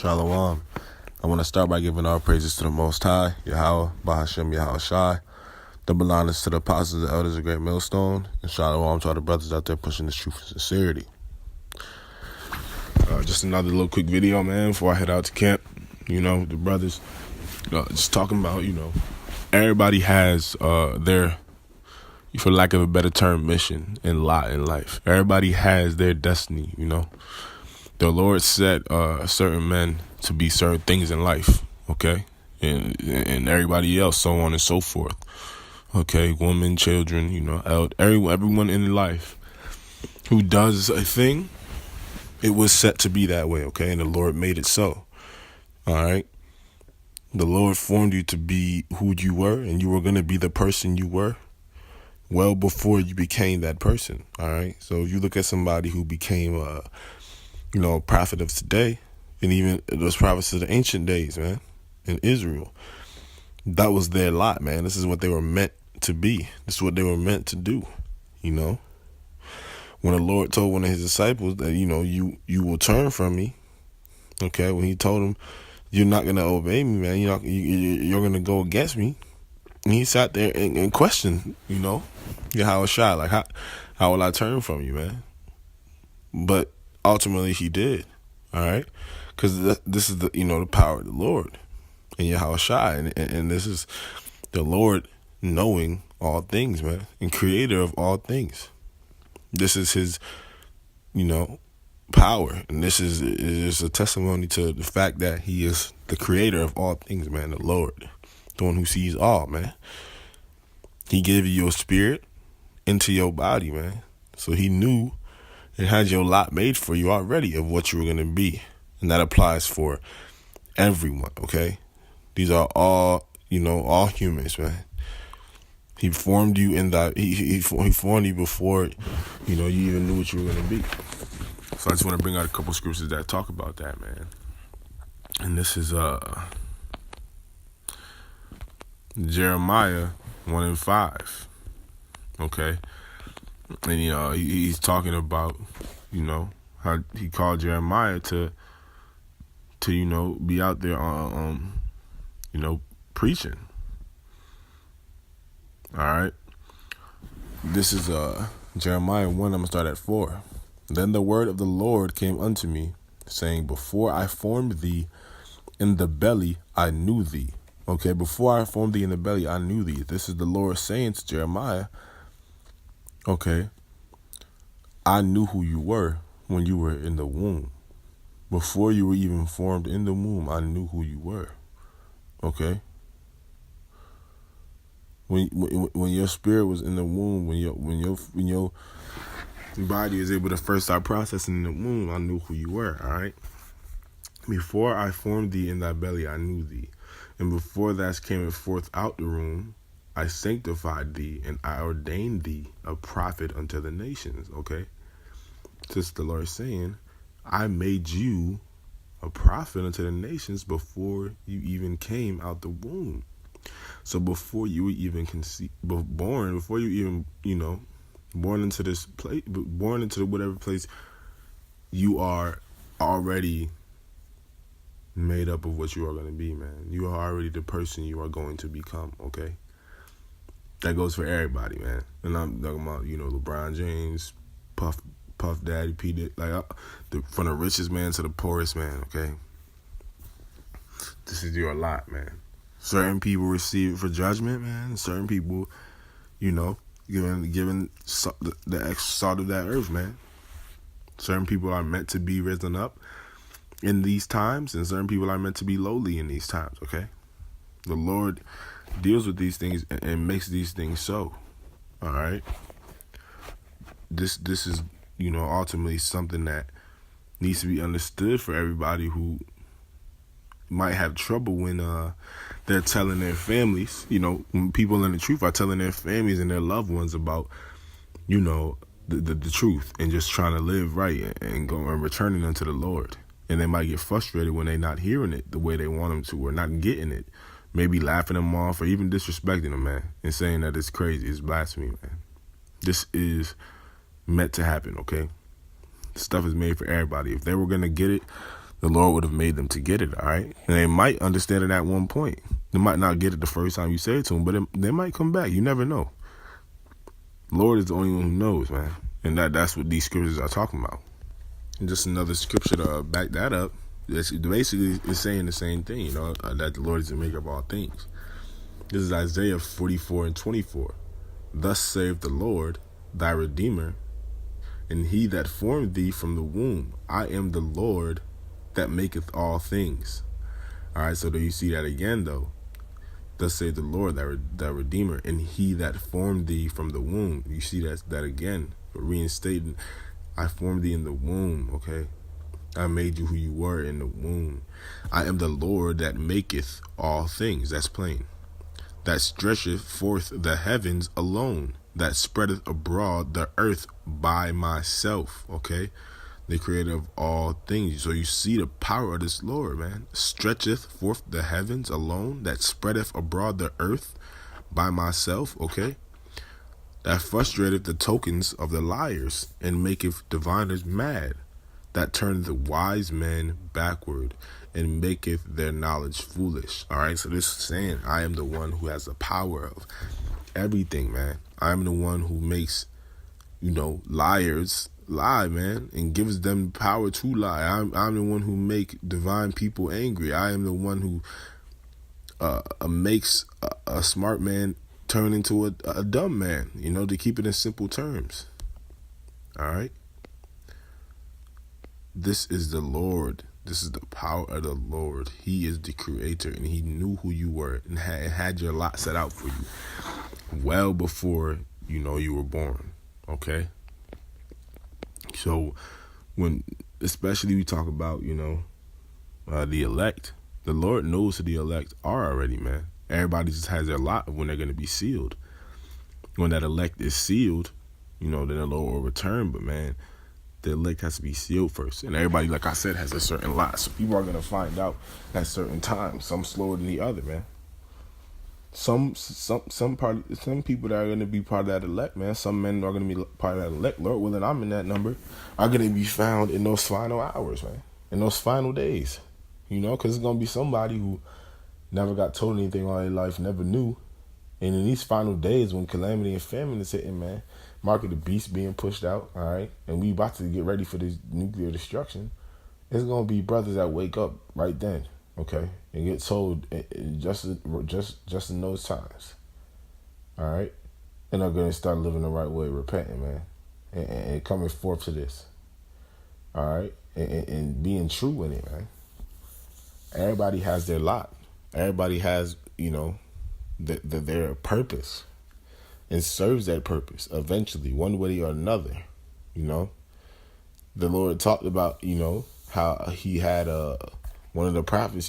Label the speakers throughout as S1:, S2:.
S1: Shalom. I want to start by giving our praises to the Most High, Yahweh, Bahashem, Yahweh Shai. Double honors to the apostles and elders of Great Millstone, and Shalom to all the brothers out there pushing this truth and sincerity. Just another little quick video, man, before I head out to camp. You know, the brothers, just talking about, everybody has their, for lack of a better term, mission and lot in life. Everybody has their destiny, The Lord set certain men to be certain things in life, okay? And everybody else, so on and so forth. Okay, women, children, everyone in life who does a thing, it was set to be that way, okay? And the Lord made it so, all right? The Lord formed you to be who you were, and you were going to be the person you were well before you became that person, all right? So if you look at somebody who became a prophet of today, and even those prophets of the ancient days, man, in Israel, that was their lot, man. This is what they were meant to be. This is what they were meant to do, When the Lord told one of his disciples that, you will turn from me, okay? When he told him, you're not going to obey me, man. You're going to go against me. And he sat there and questioned, Yahweh Shai, like, how will I turn from you, man? But ultimately he did, all right? Because this is the power of the Lord and Yahweh Shai, and this is the Lord knowing all things, man, and creator of all things. This is his, power, and this is a testimony to the fact that he is the creator of all things, man, the Lord, the one who sees all, man. He gave you your spirit into your body, man, so he knew it had your lot made for you already of what you were going to be. And that applies for everyone, okay? These are all, all humans, man. He formed you in that, he formed you before, you even knew what you were going to be. So I just want to bring out a couple scriptures that talk about that, man. And this is Jeremiah 1:5, okay? And, he's talking about, how he called Jeremiah to be out there preaching. All right. This is Jeremiah 1. I'm gonna start at 4. Then the word of the Lord came unto me, saying, before I formed thee in the belly, I knew thee. Okay, before I formed thee in the belly, I knew thee. This is the Lord saying to Jeremiah, okay, I knew who you were when you were in the womb. Before you were even formed in the womb, I knew who you were. Okay? When your spirit was in the womb, when your body is able to first start processing in the womb, I knew who you were, all right? Before I formed thee in thy belly, I knew thee. And before thou camest forth out the womb, I sanctified thee, and I ordained thee a prophet unto the nations, okay? Just the Lord saying, I made you a prophet unto the nations before you even came out the womb. So before you were even born, before you even, born into this place, born into whatever place, you are already made up of what you are going to be, man. You are already the person you are going to become, okay? That goes for everybody, man. And I'm talking about, LeBron James, Puff Daddy, P. Diddy, from the richest man to the poorest man, okay? This is your lot, man. Certain people receive it for judgment, man. Certain people, given the extra salt of that earth, man. Certain people are meant to be risen up in these times, and certain people are meant to be lowly in these times, okay? The Lord deals with these things and makes these things so, all right? This is, ultimately something that needs to be understood for everybody who might have trouble when they're telling their families, when people in the truth are telling their families and their loved ones about, the truth and just trying to live right and go and returning unto the Lord. And they might get frustrated when they're not hearing it the way they want them to, or not getting it, maybe laughing them off or even disrespecting them, man, and saying that it's crazy, it's blasphemy, man. This is meant to happen, okay? Stuff is made for everybody. If they were going to get it, the Lord would have made them to get it, all right? And they might understand it at one point. They might not get it the first time you say it to them, but they might come back. You never know. Lord is the only one who knows, man. And that's what these scriptures are talking about. And just another scripture to back that up. It's basically it's saying the same thing, that the Lord is the maker of all things. This is Isaiah 44:24. Thus saith the Lord, thy Redeemer, and he that formed thee from the womb. I am the Lord that maketh all things. All right, so do you see that again, though? Thus saith the Lord, thy Redeemer, and he that formed thee from the womb. You see that again, reinstating. I formed thee in the womb, okay? I made you who you were in the womb. I am the Lord that maketh all things. That's plain. That stretcheth forth the heavens alone, that spreadeth abroad the earth by myself, okay? The creator of all things. So you see the power of this Lord, man. Stretcheth forth the heavens alone, that spreadeth abroad the earth by myself, okay? That frustrateth the tokens of the liars, and maketh diviners mad. That turneth the wise men backward, and maketh their knowledge foolish. All right, so this is saying I am the one who has the power of everything, man. I am the one who makes, liars lie, man, and gives them power to lie. I'm the one who make divine people angry. I am the one who makes a smart man turn into a dumb man, to keep it in simple terms. All right. This is the Lord. This is the power of the Lord. He is the creator, and he knew who you were and had your lot set out for you well before, you were born. Okay? So when, especially we talk about, the elect, the Lord knows who the elect are already, man. Everybody just has their lot of when they're going to be sealed. When that elect is sealed, then the Lord will return. But, man, the elect has to be sealed first. And everybody, like I said, has a certain lot. So people are going to find out at certain times. Some slower than the other, man. Some people that are going to be part of that elect, man. Some men are going to be part of that elect. Lord willing, I'm in that number. Are going to be found in those final hours, man. In those final days. Because it's going to be somebody who never got told anything all their life, never knew. And in these final days when calamity and famine is hitting, man, mark of the beast being pushed out, all right, and we about to get ready for this nuclear destruction, it's going to be brothers that wake up right then, okay, and get told just in those times, all right, and they're going to start living the right way, repenting, man, and coming forth to this, all right, and being true in it, man. Everybody has their lot. Everybody has, their purpose, and serves that purpose eventually, one way or another. The Lord talked about, how he had one of the prophets,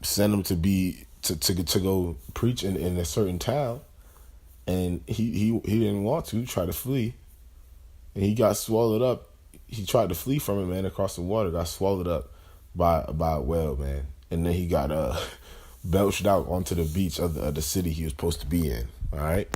S1: send him to go preach in a certain town, and he didn't want to, try to flee, and he got swallowed up. He tried to flee from it, man, across the water, got swallowed up by a whale, man, and then he got belched out onto the beach of the city he was supposed to be in. All right,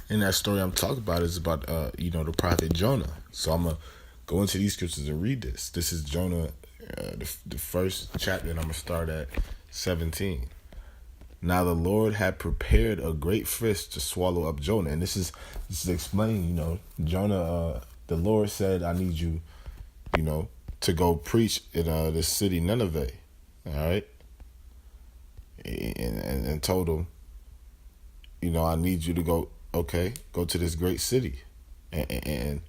S1: and that story I'm talking about is about the prophet Jonah. So I'm gonna go into these scriptures and read this. This is Jonah, the first chapter, and I'm gonna start at 17. Now the Lord had prepared a great fish to swallow up Jonah, and this is explaining. Jonah. The Lord said, I need you, to go preach in the city Nineveh, all right? And told him, I need you to go to this great city and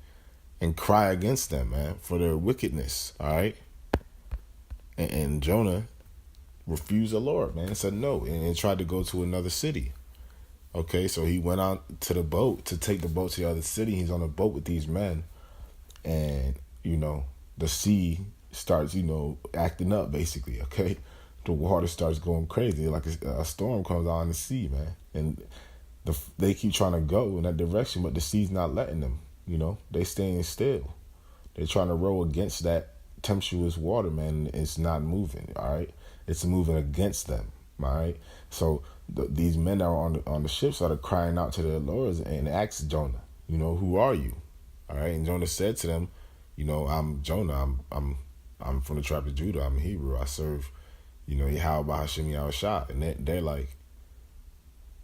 S1: cry against them, man, for their wickedness, all right? And Jonah refused the Lord, man, said no, and tried to go to another city. Okay, so he went out to the boat to take the boat to the other city. He's on a boat with these men, and the sea starts acting up, basically. Okay, the water starts going crazy, like a storm comes on the sea, man, and they keep trying to go in that direction, but the sea's not letting them. They staying still. They're trying to row against that tempestuous water, man. It's not moving. All right, it's moving against them. All right, so these men that are on the ship started crying out to their lords and asked Jonah, who are you? All right, and Jonah said to them, I'm Jonah. I'm from the tribe of Judah. I'm a Hebrew. I serve, Yahweh Hashem Yahushua. And they're like,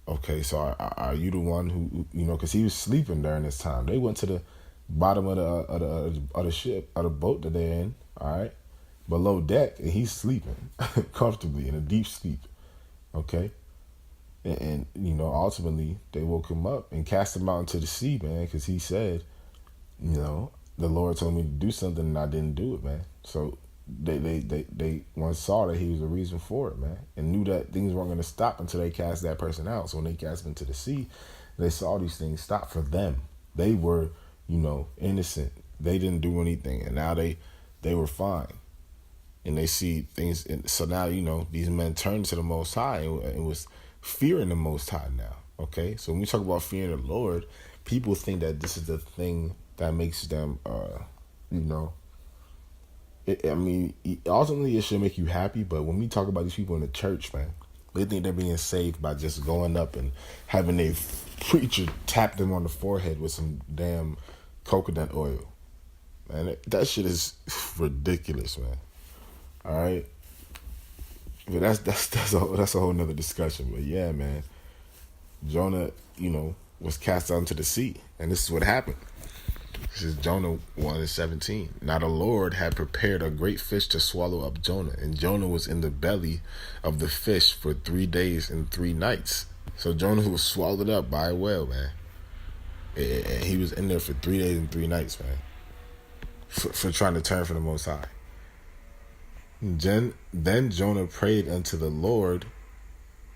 S1: okay, so are you the one who, because he was sleeping during this time. They went to the bottom of the ship, of the boat that they're in, all right, below deck, and he's sleeping comfortably in a deep sleep, okay? And ultimately, they woke him up and cast him out into the sea, man, because he said, the Lord told me to do something and I didn't do it, man. So they once saw that he was the reason for it, man, and knew that things weren't going to stop until they cast that person out. So when they cast him into the sea, they saw these things stop for them. They were, innocent. They didn't do anything, and now they were fine. And they see things, and so now these men turned to the Most High and was fearing the Most High now. Okay, so when we talk about fearing the Lord, people think that this is the thing that makes them, ultimately it should make you happy. But when we talk about these people in the church, man, they think they're being saved by just going up and having a preacher tap them on the forehead with some damn coconut oil. Man, that shit is ridiculous, man. All right, but that's a whole nother discussion. But yeah, man, Jonah, was cast out into the sea, and this is what happened. This is Jonah 1:17. Now the Lord had prepared a great fish to swallow up Jonah, and Jonah was in the belly of the fish for 3 days and 3 nights. So Jonah was swallowed up by a whale, man. And he was in there for 3 days and 3 nights, man, for trying to turn from the Most High. Then Jonah prayed unto the Lord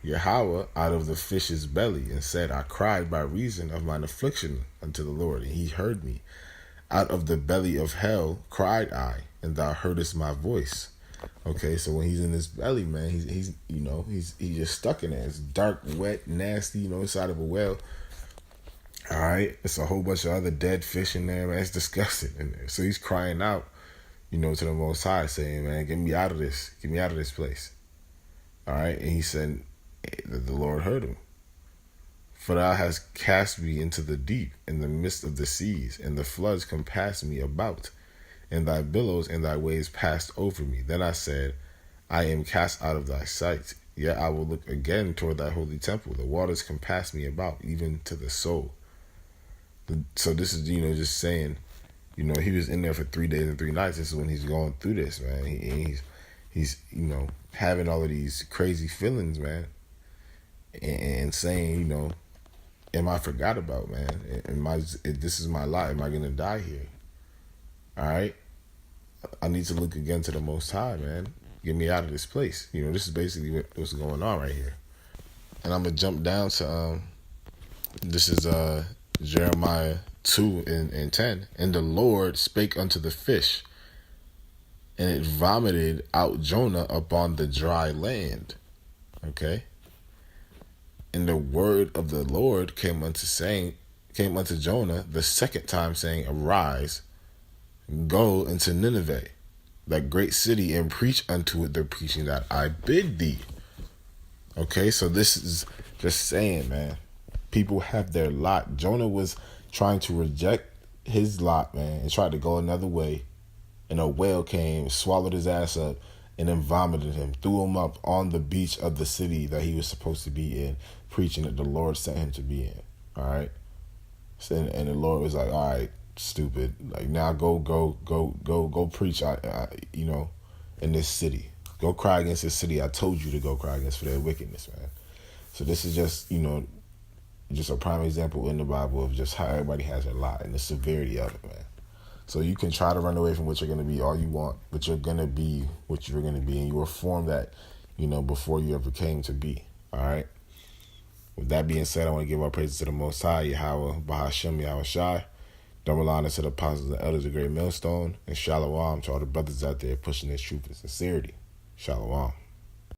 S1: Yahweh out of the fish's belly, and said, I cried by reason of mine affliction unto the Lord, and he heard me. Out of the belly of hell cried I, and thou heardest my voice. Okay, so when he's in his belly, man, he's just stuck in there. It's dark, wet, nasty, inside of a whale. All right, it's a whole bunch of other dead fish in there, man. It's disgusting in there. So he's crying out, to the Most High, saying, man, get me out of this place. All right, and he said that the Lord heard him. For thou hast cast me into the deep, in the midst of the seas, and the floods compassed me about, and thy billows and thy waves passed over me. Then I said, I am cast out of thy sight, yet I will look again toward thy holy temple. The waters compass me about, even to the soul. So this is, just saying, he was in there for 3 days and 3 nights. This is when he's going through this, man. He's having all of these crazy feelings, man, and saying, am I forgot about, man? This is my life. Am I going to die here? All right? I need to look again to the Most High, man. Get me out of this place. This is basically what's going on right here. And I'm going to jump down to, this is Jeremiah 2:10. And the Lord spake unto the fish, and it vomited out Jonah upon the dry land. Okay? And the word of the Lord came unto Jonah the second time, saying, Arise, go into Nineveh, that great city, and preach unto it the preaching that I bid thee. Okay, so this is just saying, man, people have their lot. Jonah was trying to reject his lot, man, and tried to go another way. And a whale came, swallowed his ass up, and then vomited him, threw him up on the beach of the city that he was supposed to be in, preaching that the Lord sent him to be in. All right? And the Lord was like, all right, stupid. Like, now go preach, in this city. Go cry against this city I told you to go cry against for their wickedness, man. So this is just, just a prime example in the Bible of just how everybody has a lot and the severity of it, man. So you can try to run away from what you're going to be all you want, but you're going to be what you're going to be, and you were formed that, before you ever came to be. All right? With that being said, I want to give our praises to the Most High, Yahweh, Bahashem, Yahushai. Double honor to the apostles and elders of Great Millstone, and shalom to all the brothers out there pushing this truth and sincerity. Shalom.